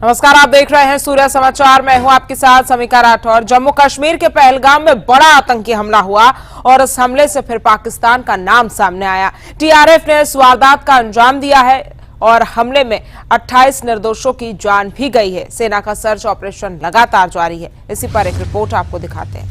नमस्कार, आप देख रहे हैं सूर्य समाचार। मैं हूं आपके साथ समीका राठौर। जम्मू कश्मीर के पहलगाम में बड़ा आतंकी हमला हुआ और इस हमले से फिर पाकिस्तान का नाम सामने आया। टीआरएफ ने इस वारदात का अंजाम दिया है और हमले में 28 निर्दोषों की जान भी गई है। सेना का सर्च ऑपरेशन लगातार जारी है। इसी पर एक रिपोर्ट आपको दिखाते हैं।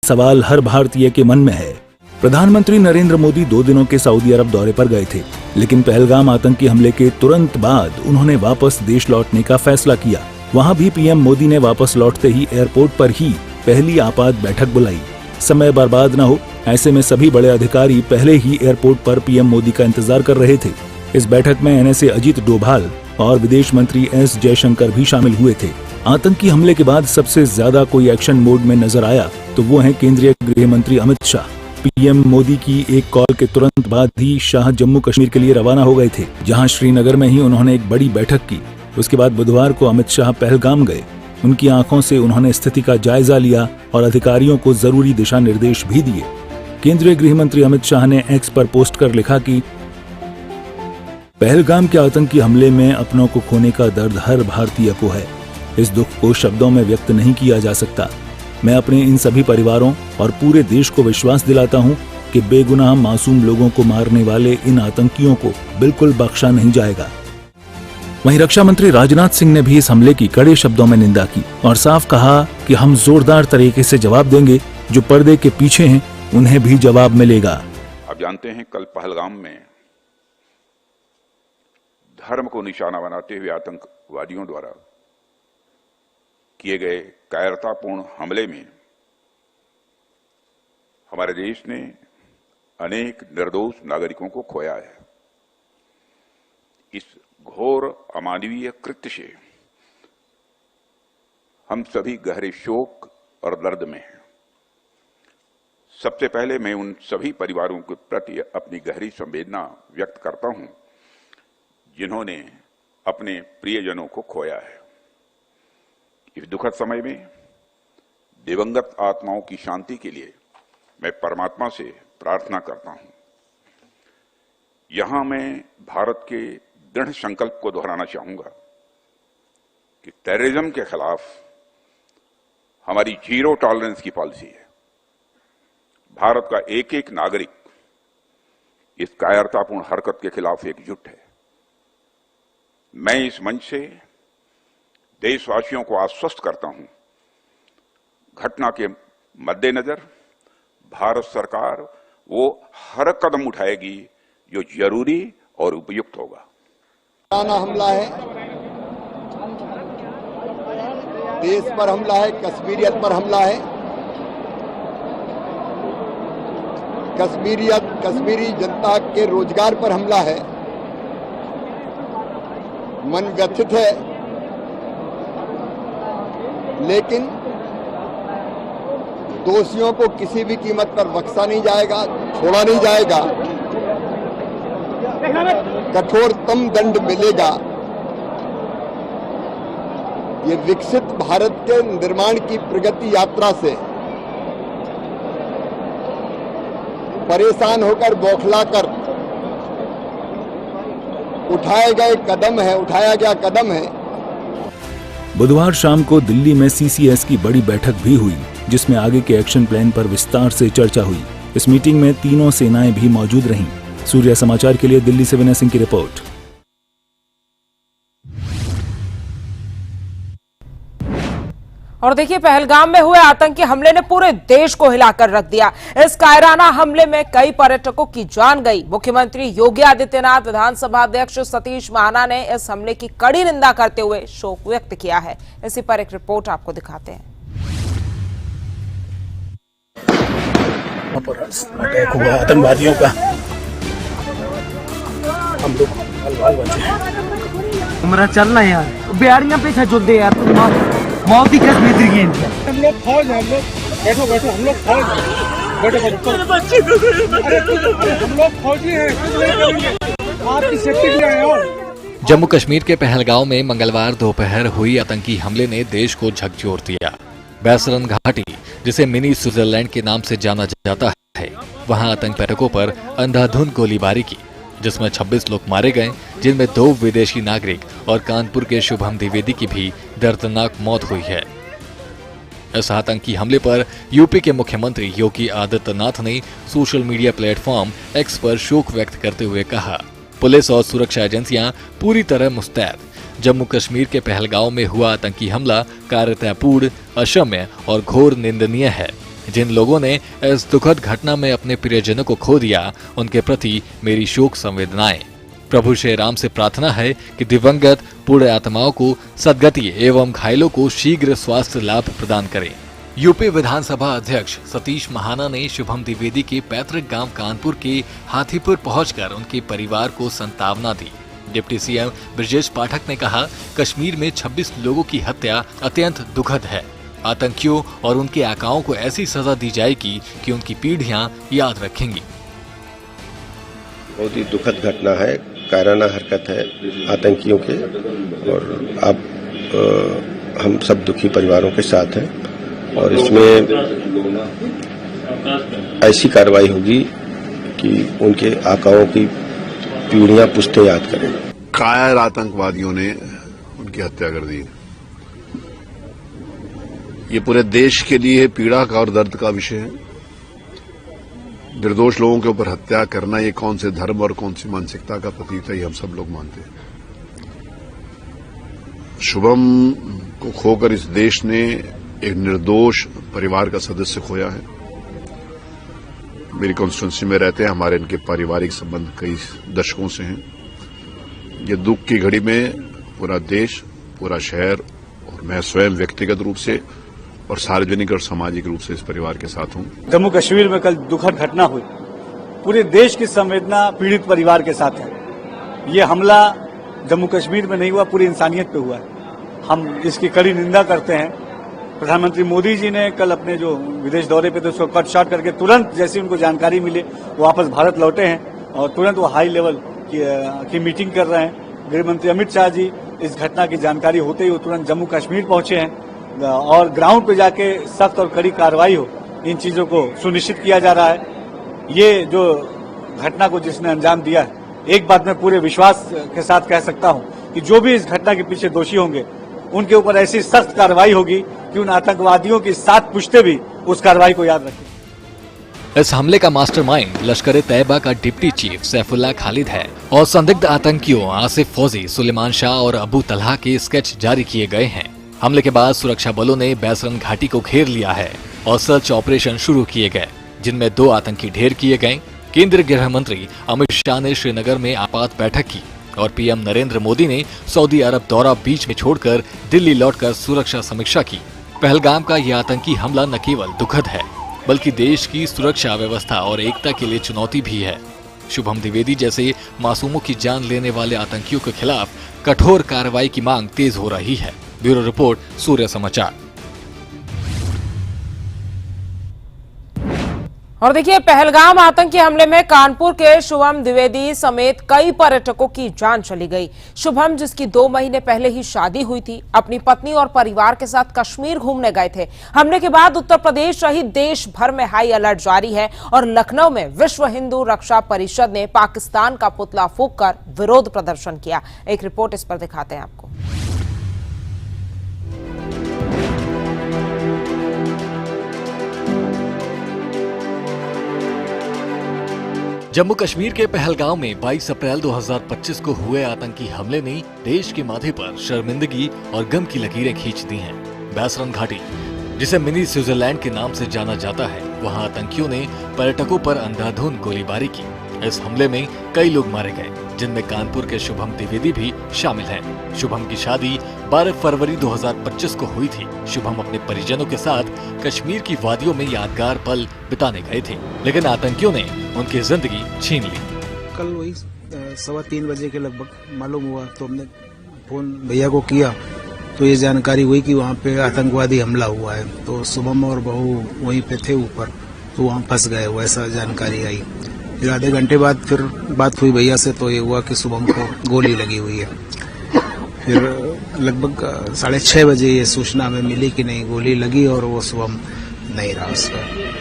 सवाल हर भारतीय के मन में है। प्रधानमंत्री नरेंद्र मोदी 2 दिनों के सऊदी अरब दौरे पर गए थे, लेकिन पहलगाम आतंकी हमले के तुरंत बाद उन्होंने वापस देश लौटने का फैसला किया। वहां भी पीएम मोदी ने वापस लौटते ही एयरपोर्ट पर ही पहली आपात बैठक बुलाई। समय बर्बाद न हो, ऐसे में सभी बड़े अधिकारी पहले ही एयरपोर्ट पर पीएम मोदी का इंतजार कर रहे थे। इस बैठक में एनएसए अजीत डोभाल और विदेश मंत्री एस जयशंकर भी शामिल हुए थे। आतंकी हमले के बाद सबसे ज्यादा कोई एक्शन मोड में नजर आया तो वो हैं केंद्रीय गृह मंत्री अमित शाह। पीएम मोदी की एक कॉल के तुरंत बाद ही शाह जम्मू कश्मीर के लिए रवाना हो गए थे, जहां श्रीनगर में ही उन्होंने एक बड़ी बैठक की। उसके बाद बुधवार को अमित शाह पहलगाम गए। उनकी आंखों से उन्होंने स्थिति का जायजा लिया और अधिकारियों को जरूरी दिशा निर्देश भी दिए। केंद्रीय गृह मंत्री अमित शाह ने एक्स पर पोस्ट कर लिखा कि पहलगाम के आतंकी हमले में अपनों को खोने का दर्द हर भारतीय को है। इस दुख को शब्दों में व्यक्त नहीं किया जा सकता। मैं अपने इन सभी परिवारों और पूरे देश को विश्वास दिलाता हूं कि बेगुनाह मासूम लोगों को मारने वाले इन आतंकियों को बिल्कुल बख्शा नहीं जाएगा। वहीं रक्षा मंत्री राजनाथ सिंह ने भी इस हमले की कड़े शब्दों में निंदा की और साफ कहा कि हम जोरदार तरीके से जवाब देंगे। जो पर्दे के पीछे हैं उन्हें भी जवाब मिलेगा। आप जानते हैं, कल पहलगाम में धर्म को निशाना बनाते हुए आतंकवादियों द्वारा किए गए कायरतापूर्ण हमले में हमारे देश ने अनेक निर्दोष नागरिकों को खोया है। इस घोर अमानवीय कृत्य से हम सभी गहरे शोक और दर्द में हैं। सबसे पहले मैं उन सभी परिवारों के प्रति अपनी गहरी संवेदना व्यक्त करता हूं जिन्होंने अपने प्रियजनों को खोया है। इस दुखद समय में दिवंगत आत्माओं की शांति के लिए मैं परमात्मा से प्रार्थना करता हूं। यहां मैं भारत के दृढ़ संकल्प को दोहराना चाहूंगा कि टेररिज्म के खिलाफ हमारी जीरो टॉलरेंस की पॉलिसी है। भारत का एक एक नागरिक इस कायरतापूर्ण हरकत के खिलाफ एकजुट है। मैं इस मंच से देशवासियों को आश्वस्त करता हूं, घटना के मद्देनजर भारत सरकार वो हर कदम उठाएगी जो जरूरी और उपयुक्त होगा। हमला है, देश पर हमला है, कश्मीरियत पर हमला है। कश्मीरी जनता के रोजगार पर हमला है। मन व्यथित है, लेकिन दोषियों को किसी भी कीमत पर बख्शा नहीं जाएगा, छोड़ा नहीं जाएगा। कठोरतम दंड मिलेगा। ये विकसित भारत के निर्माण की प्रगति यात्रा से परेशान होकर बौखलाकर उठाया गया कदम है। बुधवार शाम को दिल्ली में सीसीएस की बड़ी बैठक भी हुई, जिसमें आगे के एक्शन प्लान पर विस्तार से चर्चा हुई। इस मीटिंग में तीनों सेनाएं भी मौजूद रहीं। सूर्य समाचार के लिए दिल्ली से विनय सिंह की रिपोर्ट। और देखिए, पहलगाम में हुए आतंकी हमले ने पूरे देश को हिलाकर रख दिया। इस कायराना हमले में कई पर्यटकों की जान गई। मुख्यमंत्री योगी आदित्यनाथ, विधानसभा अध्यक्ष सतीश महाना ने इस हमले की कड़ी निंदा करते हुए शोक व्यक्त किया है। इसी पर एक रिपोर्ट आपको दिखाते हैं। अटैक हुआ आतंकवादियों का, हम लोग बाल बचे हैं। हमारा चलना है यार, बिहारियां पीछे जो दे यार, मौत की कसम दे दी इनकी। हम लोग फौज हैं, हम लोग बैठो बैठो, हम लोग फौज हैं, बैठो बैठो, हम लोग फौजी हैं, आपकी सेफ्टी के लिए आए हो। जम्मू कश्मीर के पहलगांव में मंगलवार दोपहर हुई आतंकी हमले ने देश को झकझोर दिया। बैसरन घाटी, जिसे मिनी स्विट्जरलैंड के नाम से जाना जाता है, वहां आतंक पर्यटकों पर अंधाधुंध गोलीबारी की, जिसमें 26 लोग मारे गए, जिनमें 2 विदेशी नागरिक और कानपुर के शुभम द्विवेदी की भी दर्दनाक मौत हुई है। इस आतंकी हमले पर यूपी के मुख्यमंत्री योगी आदित्यनाथ ने सोशल मीडिया प्लेटफॉर्म एक्स पर शोक व्यक्त करते हुए कहा, पुलिस और सुरक्षा एजेंसियां पूरी तरह मुस्तैद। जम्मू कश्मीर के पहलगांव में हुआ आतंकी हमला कायरतापूर्ण, अक्षम्य और घोर निंदनीय है। जिन लोगों ने इस दुखद घटना में अपने प्रियजनों को खो दिया, उनके प्रति मेरी शोक संवेदनाएं। प्रभु श्री राम से प्रार्थना है कि दिवंगत पूर्ण आत्माओं को सद्गति एवं घायलों को शीघ्र स्वास्थ्य लाभ प्रदान करें। यूपी विधानसभा अध्यक्ष सतीश महाना ने शुभम द्विवेदी के पैतृक गांव कानपुर के हाथीपुर पहुंचकर उनके परिवार को सांत्वना दी। डिप्टी सीएम ब्रजेश पाठक ने कहा, कश्मीर में 26 लोगों की हत्या अत्यंत दुखद है। आतंकियों और उनके आकाओं को ऐसी सजा दी जाएगी कि उनकी पीढ़ियां याद रखेंगी। बहुत ही दुखद घटना है, कायराना हरकत है आतंकियों के, और अब हम सब दुखी परिवारों के साथ हैं और इसमें ऐसी कार्रवाई होगी कि उनके आकाओं की पीढ़ियां पुश्ते याद करें। कायर आतंकवादियों ने उनकी हत्या कर दी। ये पूरे देश के लिए पीड़ा का और दर्द का विषय है। निर्दोष लोगों के ऊपर हत्या करना ये कौन से धर्म और कौन सी मानसिकता का प्रतीक है, ये हम सब लोग मानते हैं। शुभम को खोकर इस देश ने एक निर्दोष परिवार का सदस्य खोया है। मेरी कॉन्स्टिट्यूंसी में रहते हैं, हमारे इनके पारिवारिक संबंध कई दशकों से हैं। ये दुख की घड़ी में पूरा देश, पूरा शहर और मैं स्वयं व्यक्तिगत रूप से और सार्वजनिक और सामाजिक रूप से इस परिवार के साथ हूं। जम्मू कश्मीर में कल दुखद घटना हुई, पूरे देश की संवेदना पीड़ित परिवार के साथ है। ये हमला जम्मू कश्मीर में नहीं हुआ, पूरी इंसानियत पे हुआ है। हम इसकी कड़ी निंदा करते हैं। प्रधानमंत्री मोदी जी ने कल अपने जो विदेश दौरे पे थे उसको कट शॉर्ट करके तुरंत जैसी उनको जानकारी मिली वो वापस भारत लौटे हैं और तुरंत वो हाई लेवल की मीटिंग कर रहे हैं। गृह मंत्री अमित शाह जी इस घटना की जानकारी होते ही वो तुरंत जम्मू कश्मीर पहुंचे हैं और ग्राउंड पे जाके सख्त और कड़ी कार्रवाई हो, इन चीजों को सुनिश्चित किया जा रहा है। ये जो घटना को जिसने अंजाम दिया है, एक बात मैं पूरे विश्वास के साथ कह सकता हूं कि जो भी इस घटना के पीछे दोषी होंगे उनके ऊपर ऐसी सख्त कार्रवाई होगी कि उन आतंकवादियों की 7 पुश्ते भी उस कार्रवाई को याद रखें। इस हमले का मास्टरमाइंड लश्कर ए तैयबा का डिप्टी चीफ सैफुल्लाह खालिद है और संदिग्ध आतंकियों आसिफ फौजी, सुलेमान शाह और अबू तलहा के स्केच जारी किए गए हैं। हमले के बाद सुरक्षा बलों ने बैसरन घाटी को घेर लिया है और सर्च ऑपरेशन शुरू किए गए, जिनमें 2 आतंकी ढेर किए गए। केंद्रीय गृह मंत्री अमित शाह ने श्रीनगर में आपात बैठक की और पीएम नरेंद्र मोदी ने सऊदी अरब दौरा बीच में छोड़कर दिल्ली लौटकर सुरक्षा समीक्षा की। पहलगाम का यह आतंकी हमला न केवल दुखद है बल्कि देश की सुरक्षा व्यवस्था और एकता के लिए चुनौती भी है। शुभम द्विवेदी जैसे मासूमों की जान लेने वाले आतंकियों के खिलाफ कठोर कार्रवाई की मांग तेज हो रही है। ब्यूरो रिपोर्ट, सूर्य समाचार। और देखिए, पहलगाम आतंकी हमले में कानपुर के शुभम द्विवेदी समेत कई पर्यटकों की जान चली गई। शुभम, जिसकी 2 महीने पहले ही शादी हुई थी, अपनी पत्नी और परिवार के साथ कश्मीर घूमने गए थे। हमले के बाद उत्तर प्रदेश सहित देश भर में हाई अलर्ट जारी है और लखनऊ में विश्व हिंदू रक्षा परिषद ने पाकिस्तान का पुतला फूंककर विरोध प्रदर्शन किया। एक रिपोर्ट इस पर दिखाते हैं आपको। जम्मू कश्मीर के पहलगाम में 22 अप्रैल 2025 को हुए आतंकी हमले ने देश के माथे पर शर्मिंदगी और गम की लकीरें खींच दी हैं। बैसरन घाटी, जिसे मिनी स्विट्जरलैंड के नाम से जाना जाता है, वहां आतंकियों ने पर्यटकों पर अंधाधुंध गोलीबारी की। इस हमले में कई लोग मारे गए, जिनमें कानपुर के शुभम द्विवेदी भी शामिल हैं। शुभम की शादी 12 फरवरी 2025 को हुई थी। शुभम अपने परिजनों के साथ कश्मीर की वादियों में यादगार पल बिताने गए थे, लेकिन आतंकियों ने उनकी जिंदगी छीन ली। कल वही 3:15 बजे के लगभग मालूम हुआ, तो हमने फोन भैया को किया तो ये जानकारी हुई कि वहाँ पे आतंकवादी हमला हुआ है। तो शुभम और बहू वहीं पे थे ऊपर, तो वहाँ फंस गए, वैसा जानकारी आई। फिर आधे घंटे बाद फिर बात हुई भैया से, तो ये हुआ कि शुभम को गोली लगी हुई है। फिर लगभग 6:30 बजे ये सूचना हमें मिली कि नहीं गोली लगी और वो शुभम नहीं रहा उसका।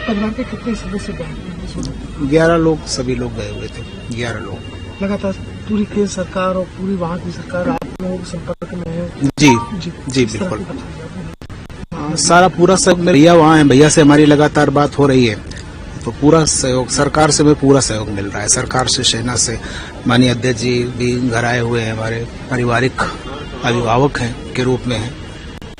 परिवार के कितने सदस्य गए? 11 लोग, सभी लोग गए हुए थे, 11 लोग। लगातार पूरी केंद्र सरकार और पूरी वहाँ की सरकार आप लोगों के संपर्क में है? जी बिल्कुल। सारा पूरा सब भैया वहाँ है, भैया से हमारी लगातार बात हो रही है, तो पूरा सहयोग सरकार से भी पूरा सहयोग मिल रहा है। सरकार से, सेना से, माननीय अध्यक्ष जी भी घर आए हुए हैं, हमारे पारिवारिक अभिभावक हैं के रूप में हैं,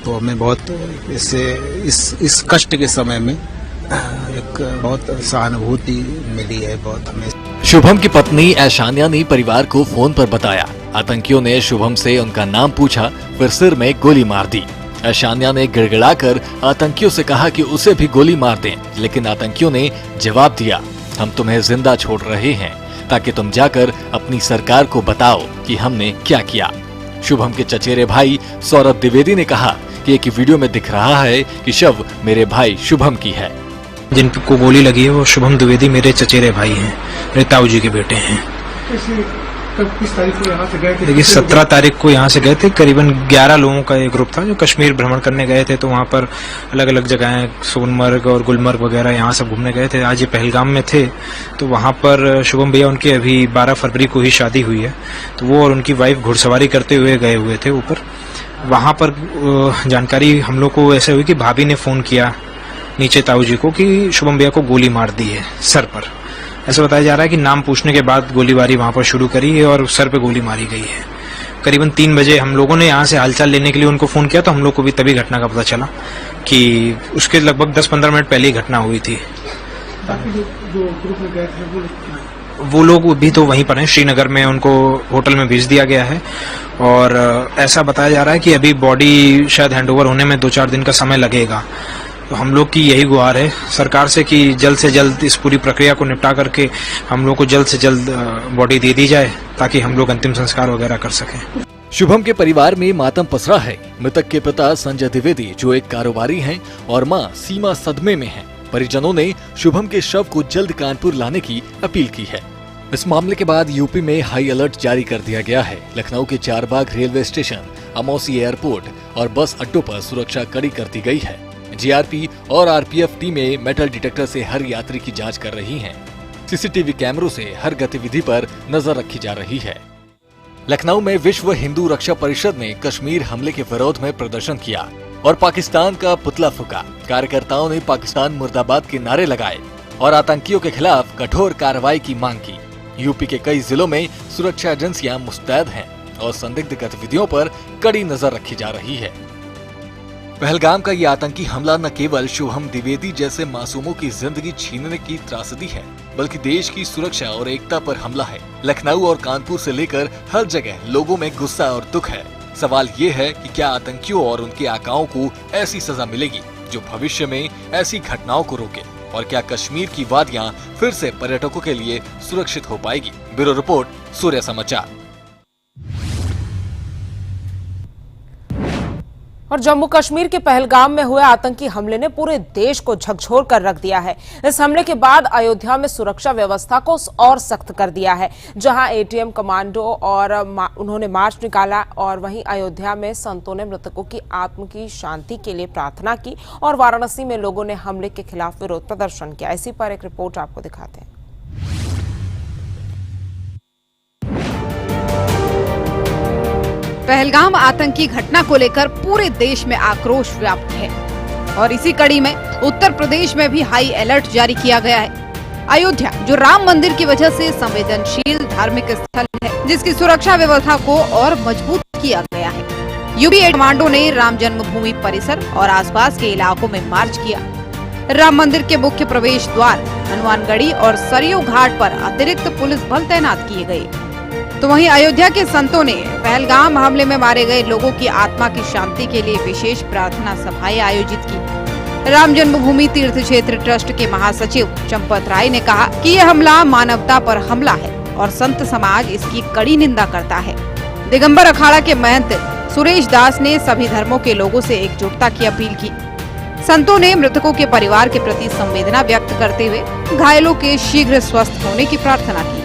तो हमें बहुत इससे इस कष्ट के समय में एक बहुत सहानुभूति मिली है, बहुत हमें। शुभम की पत्नी ऐशानिया ने परिवार को फोन पर बताया। आतंकियों ने शुभम से उनका नाम पूछा, फिर सिर में गोली मार दी। ऐशानिया ने गिड़गिड़ाकर आतंकियों से कहा कि उसे भी गोली मार दें, लेकिन आतंकियों ने जवाब दिया, हम तुम्हें जिंदा छोड़ रहे हैं ताकि तुम जाकर अपनी सरकार को बताओ कि हमने क्या किया। शुभम के चचेरे भाई सौरभ द्विवेदी ने कहा कि एक वीडियो में दिख रहा है कि शव मेरे भाई शुभम की है। जिनको गोली लगी है वो शुभम द्विवेदी मेरे चचेरे भाई हैं, मेरे ताऊ जी के बेटे हैं। किस तारीख को यहाँ से गए थे? देखिए 17 तारीख को यहाँ से गए थे। करीबन 11 लोगों का एक ग्रुप था जो कश्मीर भ्रमण करने गए थे, तो वहाँ पर अलग अलग जगहें, सोनमर्ग और गुलमर्ग वगैरह यहाँ सब घूमने गए थे। आज ये पहलगाम में थे, तो वहाँ पर शुभम भैया उनकी अभी 12 फरवरी को ही शादी हुई है, तो वो और उनकी वाइफ घुड़सवारी करते हुए गए हुए थे ऊपर। वहाँ पर जानकारी हम लोग को ऐसे हुई कि भाभी ने फोन किया नीचे ताऊ जी को कि शुभम भैया को गोली मार दी है सर पर। ऐसा बताया जा रहा है कि नाम पूछने के बाद गोलीबारी वहां पर शुरू करी है और सर पे गोली मारी गई है। करीबन 3 बजे हम लोगों ने यहाँ से हालचाल लेने के लिए उनको फोन किया, तो हम लोग को भी तभी घटना का पता चला कि उसके लगभग 10-15 मिनट पहले ही घटना हुई थी। जो ग्रुप में गए थे वो लोग भी तो वहीं पर हैं, श्रीनगर में उनको होटल में भेज दिया गया है। और ऐसा बताया जा रहा है कि अभी बॉडी शायद हैंडओवर होने में 2-4 दिन का समय लगेगा। तो हम लोग की यही गुहार है सरकार से कि जल्द से जल्द इस पूरी प्रक्रिया को निपटा करके हम लोग को जल्द से जल्द बॉडी दे दी जाए, ताकि हम लोग अंतिम संस्कार वगैरह कर सकें। शुभम के परिवार में मातम पसरा है। मृतक के पिता संजय द्विवेदी जो एक कारोबारी हैं और मां सीमा सदमे में हैं। परिजनों ने शुभम के शव को जल्द कानपुर लाने की अपील की है। इस मामले के बाद यूपी में हाई अलर्ट जारी कर दिया गया है। लखनऊ के Charbagh railway station, Amausi airport और बस अड्डों पर सुरक्षा कड़ी कर दी गई है। जीआरपी और आरपीएफ टीमें मेटल डिटेक्टर से हर यात्री की जांच कर रही हैं। सीसीटीवी कैमरों से हर गतिविधि पर नजर रखी जा रही है। लखनऊ में विश्व हिंदू रक्षा परिषद ने कश्मीर हमले के विरोध में प्रदर्शन किया और पाकिस्तान का पुतला फूका। कार्यकर्ताओं ने पाकिस्तान मुर्दाबाद के नारे लगाए और आतंकियों के खिलाफ कठोर कार्रवाई की मांग की। यूपी के कई जिलों में सुरक्षा एजेंसियां मुस्तैद हैं और संदिग्ध गतिविधियों पर कड़ी नजर रखी जा रही है। पहलगाम का ये आतंकी हमला न केवल शुभम द्विवेदी जैसे मासूमों की जिंदगी छीनने की त्रासदी है, बल्कि देश की सुरक्षा और एकता पर हमला है। लखनऊ और कानपुर से लेकर हर जगह लोगों में गुस्सा और दुख है। सवाल ये है कि क्या आतंकियों और उनके आकाओं को ऐसी सजा मिलेगी जो भविष्य में ऐसी घटनाओं को रोके, और क्या कश्मीर की वादियां फिर से पर्यटकों के लिए सुरक्षित हो पाएगी। ब्यूरो रिपोर्ट, सूर्य समाचार। और जम्मू कश्मीर के पहलगाम में हुए आतंकी हमले ने पूरे देश को झकझोर कर रख दिया है। इस हमले के बाद अयोध्या में सुरक्षा व्यवस्था को और सख्त कर दिया है। जहां एटीएम कमांडो और उन्होंने मार्च निकाला और वहीं अयोध्या में संतों ने मृतकों की आत्म की शांति के लिए प्रार्थना की और वाराणसी में लोगों ने हमले के खिलाफ विरोध प्रदर्शन किया। इसी पर एक रिपोर्ट आपको दिखाते हैं। पहलगाम आतंकी घटना को लेकर पूरे देश में आक्रोश व्याप्त है और इसी कड़ी में उत्तर प्रदेश में भी हाई अलर्ट जारी किया गया है। अयोध्या जो राम मंदिर की वजह से संवेदनशील धार्मिक स्थल है, जिसकी सुरक्षा व्यवस्था को और मजबूत किया गया है। यूपी कमांडो ने राम जन्मभूमि परिसर और आसपास के इलाकों में मार्च किया। राम मंदिर के मुख्य प्रवेश द्वार, हनुमानगढ़ी और सरयू घाट पर अतिरिक्त पुलिस बल तैनात किए गए। तो वहीं अयोध्या के संतों ने पहलगाम हमले में मारे गए लोगों की आत्मा की शांति के लिए विशेष प्रार्थना सभाएं आयोजित की। राम जन्मभूमि तीर्थ क्षेत्र ट्रस्ट के महासचिव चंपत राय ने कहा कि यह हमला मानवता पर हमला है और संत समाज इसकी कड़ी निंदा करता है। दिगंबर अखाड़ा के महंत सुरेश दास ने सभी धर्मों के लोगों से एकजुटता की अपील की। संतों ने मृतकों के परिवार के प्रति संवेदना व्यक्त करते हुए घायलों के शीघ्र स्वस्थ होने की प्रार्थना की।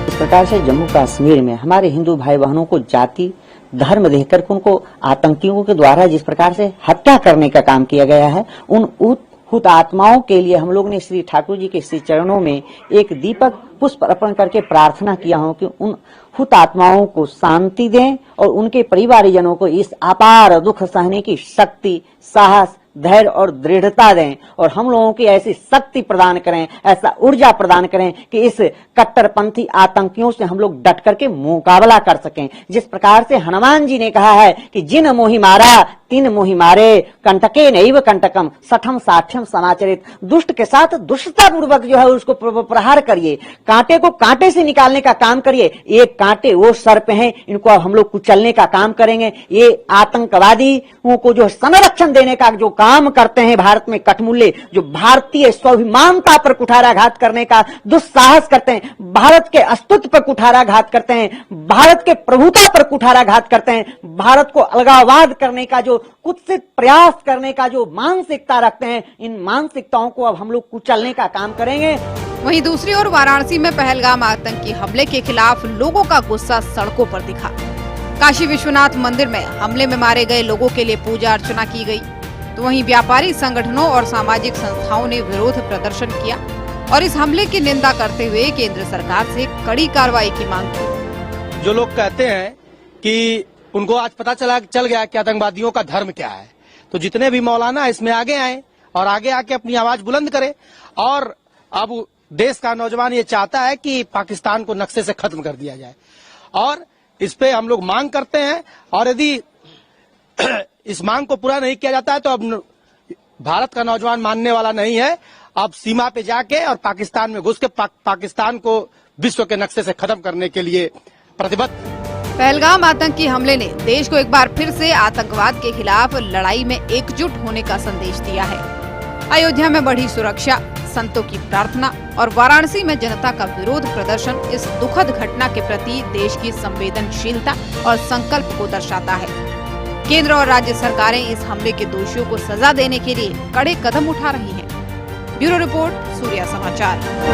इस प्रकार से जम्मू कश्मीर में हमारे हिंदू भाई बहनों को जाति धर्म देखकर उनको आतंकियों के द्वारा जिस प्रकार से हत्या करने का काम किया गया है, उन हुतात्माओं के लिए हम लोग ने श्री ठाकुर जी के श्री चरणों में एक दीपक पुष्प अर्पण करके प्रार्थना किया हूं कि उन हुतात्माओं को शांति दें और उनके परिवारजनों को इस अपार दुख सहने की शक्ति, साहस, धैर्य और दृढ़ता दें और हम लोगों की ऐसी शक्ति प्रदान करें, ऐसा ऊर्जा प्रदान करें कि इस कट्टरपंथी आतंकियों से हम लोग डट करके मुकाबला कर सकें। जिस प्रकार से हनुमान जी ने कहा है कि जिन मोहि मारा तीन मोहि मारे, कंटके नैव कंटकम सठम साठ्यम समाचरित। दुष्ट के साथ दुष्टता पूर्वक जो है उसको प्रहार करिए, कांटे को कांटे से निकालने का काम करिए। ये कांटे वो सर्प हैं, इनको हम लोग कुचलने का काम करेंगे। ये आतंकवादियों को जो संरक्षण देने का जो काम करते हैं भारत में कठमुल्ले, जो भारतीय स्वाभिमानता पर कुठाराघात करने का दुस्साहस करते हैं, भारत के अस्तित्व पर कुठाराघात करते हैं, भारत के प्रभुता पर कुठाराघात करते हैं, भारत को अलगाववाद करने का जो कुत्सित प्रयास करने का जो मानसिकता रखते हैं, इन मानसिकताओं को अब हम लोग कुचलने का काम करेंगे। वहीं दूसरी ओर वाराणसी में पहलगाम आतंकी हमले के खिलाफ लोगों का गुस्सा सड़कों पर दिखा। काशी विश्वनाथ मंदिर में हमले में मारे गए लोगों के लिए पूजा अर्चना की गई। तो वहीं व्यापारी संगठनों और सामाजिक संस्थाओं ने विरोध प्रदर्शन किया और इस हमले की निंदा करते हुए केंद्र सरकार से कड़ी कार्रवाई की मांग की। जो लोग कहते हैं कि उनको आज पता चल गया कि आतंकवादियों का धर्म क्या है, तो जितने भी मौलाना इसमें आगे आए और आगे आके अपनी आवाज बुलंद करें। और अब देश का नौजवान ये चाहता है कि पाकिस्तान को नक्शे से खत्म कर दिया जाए और इस पे हम लोग मांग करते हैं। और यदि इस मांग को पूरा नहीं किया जाता है तो अब भारत का नौजवान मानने वाला नहीं है। अब सीमा पे जाके और पाकिस्तान में घुस के पाकिस्तान को विश्व के नक्शे से खत्म करने के लिए प्रतिबद्ध। पहलगाम आतंकी हमले ने देश को एक बार फिर से आतंकवाद के खिलाफ लड़ाई में एकजुट होने का संदेश दिया है। अयोध्या में बढ़ी सुरक्षा, संतों की प्रार्थना और वाराणसी में जनता का विरोध प्रदर्शन इस दुखद घटना के प्रति देश की संवेदनशीलता और संकल्प को दर्शाता है। केंद्र और राज्य सरकारें इस हमले के दोषियों को सजा देने के लिए कड़े कदम उठा रही हैं। ब्यूरो रिपोर्ट, सूर्या समाचार।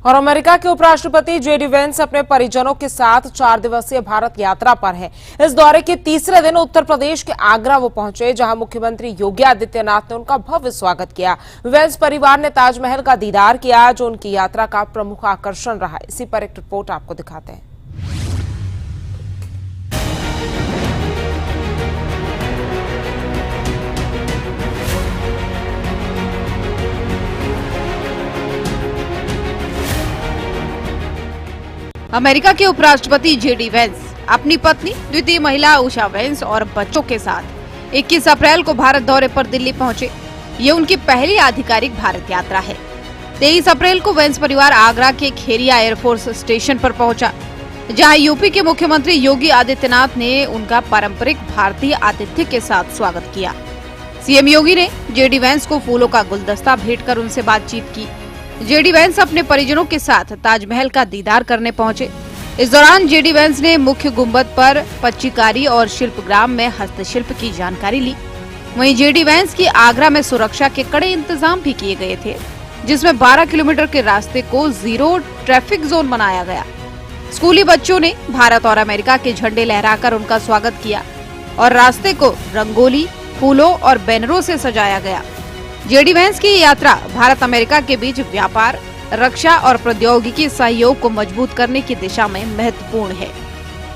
और अमेरिका के उपराष्ट्रपति जेडी वेंस अपने परिजनों के साथ 4 दिवसीय भारत यात्रा पर हैं। इस दौरे के तीसरे दिन उत्तर प्रदेश के आगरा वो पहुंचे, जहां मुख्यमंत्री योगी आदित्यनाथ ने उनका भव्य स्वागत किया। वेंस परिवार ने ताजमहल का दीदार किया, जो उनकी यात्रा का प्रमुख आकर्षण रहा। इसी पर एक रिपोर्ट आपको दिखाते हैं। अमेरिका के उपराष्ट्रपति जेडी वेंस अपनी पत्नी द्वितीय महिला उषा वेंस और बच्चों के साथ 21 अप्रैल को भारत दौरे पर दिल्ली पहुंचे। ये उनकी पहली आधिकारिक भारत यात्रा है। 23 अप्रैल को वेंस परिवार आगरा के खेरिया एयरफोर्स स्टेशन पर पहुंचा, जहां यूपी के मुख्यमंत्री योगी आदित्यनाथ ने उनका पारंपरिक भारतीय आतिथ्य के साथ स्वागत किया। सीएम योगी ने जेडी वेंस को फूलों का गुलदस्ता भेंट कर उनसे बातचीत की। जेडी वेंस अपने परिजनों के साथ ताजमहल का दीदार करने पहुंचे। इस दौरान जेडी वेंस ने मुख्य गुंबद पर पच्चीकारी और शिल्पग्राम में हस्तशिल्प की जानकारी ली। वहीं जेडी वेंस की आगरा में सुरक्षा के कड़े इंतजाम भी किए गए थे, जिसमें 12 किलोमीटर के रास्ते को जीरो ट्रैफिक जोन बनाया गया। स्कूली बच्चों ने भारत और अमेरिका के झंडे लहराकर उनका स्वागत किया और रास्ते को रंगोली, फूलों और बैनरों से सजाया गया। जेडी वेंस की यात्रा भारत अमेरिका के बीच व्यापार, रक्षा और प्रौद्योगिकी सहयोग को मजबूत करने की दिशा में महत्वपूर्ण है।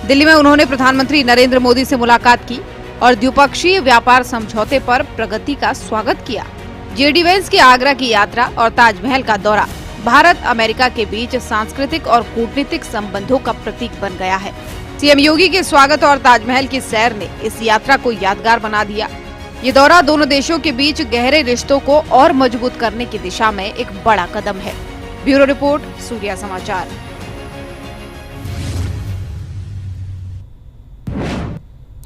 दिल्ली में उन्होंने प्रधानमंत्री नरेंद्र मोदी से मुलाकात की और द्विपक्षीय व्यापार समझौते पर प्रगति का स्वागत किया। जेडी वेंस की आगरा की यात्रा और ताजमहल का दौरा भारत अमेरिका के बीच सांस्कृतिक और कूटनीतिक संबंधों का प्रतीक बन गया है। सीएम योगी के स्वागत और ताजमहल की सैर ने इस यात्रा को यादगार बना दिया। ये दौरा दोनों देशों के बीच गहरे रिश्तों को और मजबूत करने की दिशा में एक बड़ा कदम है। ब्यूरो रिपोर्ट, सूर्या समाचार।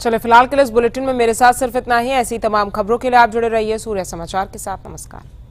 चले फिलहाल के लिए इस बुलेटिन में मेरे साथ सिर्फ इतना ही। ऐसी तमाम खबरों के लिए आप जुड़े रहिए सूर्या समाचार के साथ। नमस्कार।